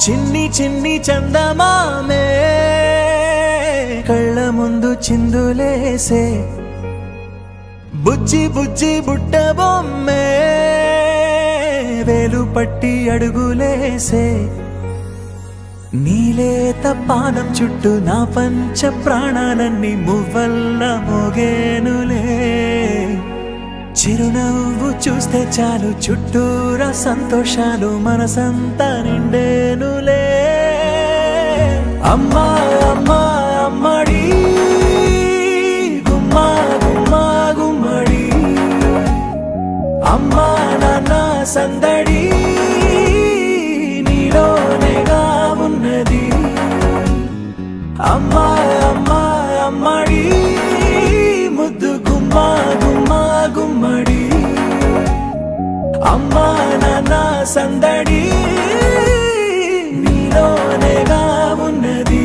చిన్ని చిన్ని చందమామే కళ్ళ ముందు చిందులేసే బుజ్జి బుజ్జి బుట్ట బొమ్మే వేలు పట్టి అడుగులేసే నీలేత పానం చుట్టూ నా పంచ ప్రాణాలన్నీ మువ్వల్ల మోగేనులే చిరునవ్వు చూస్తే చాలు చుట్టూరా సంతోషాలు మనసంతా నిండేనులే అమ్మా అమ్మా అమ్మడి గుమ్మా గుమ్మా గుమ్మడి అమ్మా నాన్న సందడి నీలోనేగా ఉన్నది అమ్మా అమ్మా అమ్మడి ముద్దు గుమ్మా గుమ్మా గుమ్మడి అమ్మా నాన్న సందడి నీలోనేగా ఉన్నది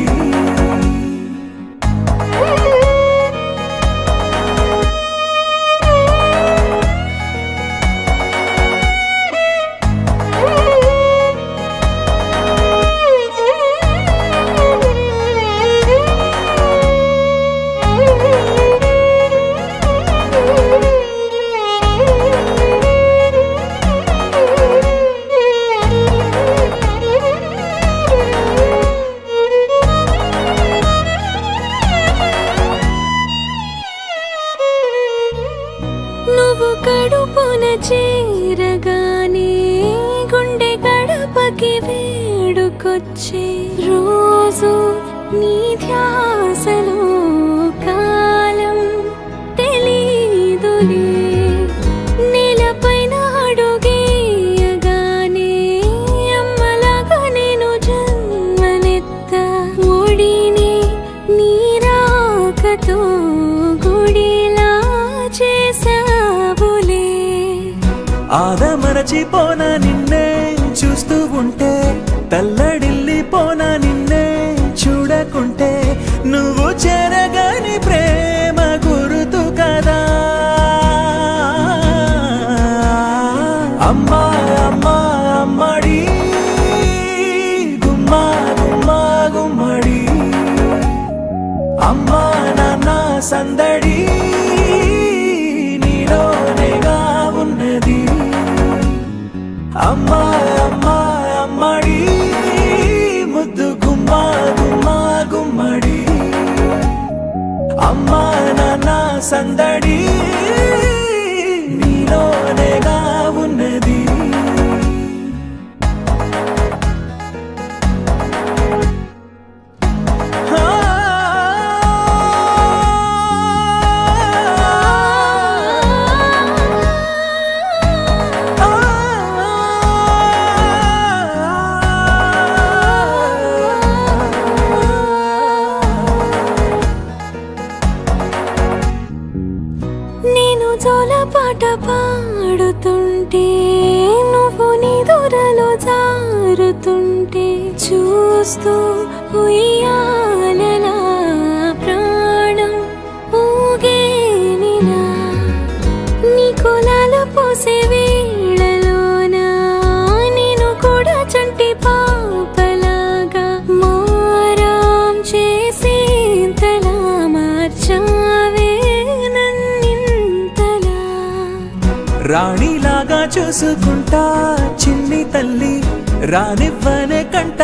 కడుపున చేరగానే గుండె గడపకి వేడుకొచ్చే రోజు నీ ధ్యాసలో కాలం తెలీదులే నేలపైన అడుగేయగానే అమ్మలాగా నేను జన్మనెత్త ఒడిని నీ రాకతో గుడిలా చేసా ఆదమరచిపోనా నిన్నే చూస్తూ ఉంటే తల్లడిల్లిపోనా నిన్నే చూడకుంటే నువ్వు చెరగని ప్రేమ గురుతు కదా అమ్మా అమ్మా అమ్మడి గుమ్మా గుమ్మా గుమ్మడి అమ్మా నాన్న సందడి నీలోనేగా ఉన్నది అమ్మా అమ్మా అమ్మడి ముద్దు గుమ్మా గుమ్మా గుమ్మడి అమ్మా నాన్న సందడి నీలోనేగా ఉన్నది పాట పాడుతుంటే నువ్వు నిదురలో జారుతుంటే చూస్తూ ఉయ్యాలలా ప్రాణం ఊగేనిలా నీ కులాల పోసే వేళలోన నేను కూడా చంటి పాపలాగా మారాం చేసేంతలా మార్చావే రాణిలాగా చూసుకుంటా చిన్ని తల్లి రానివ్వనే కంట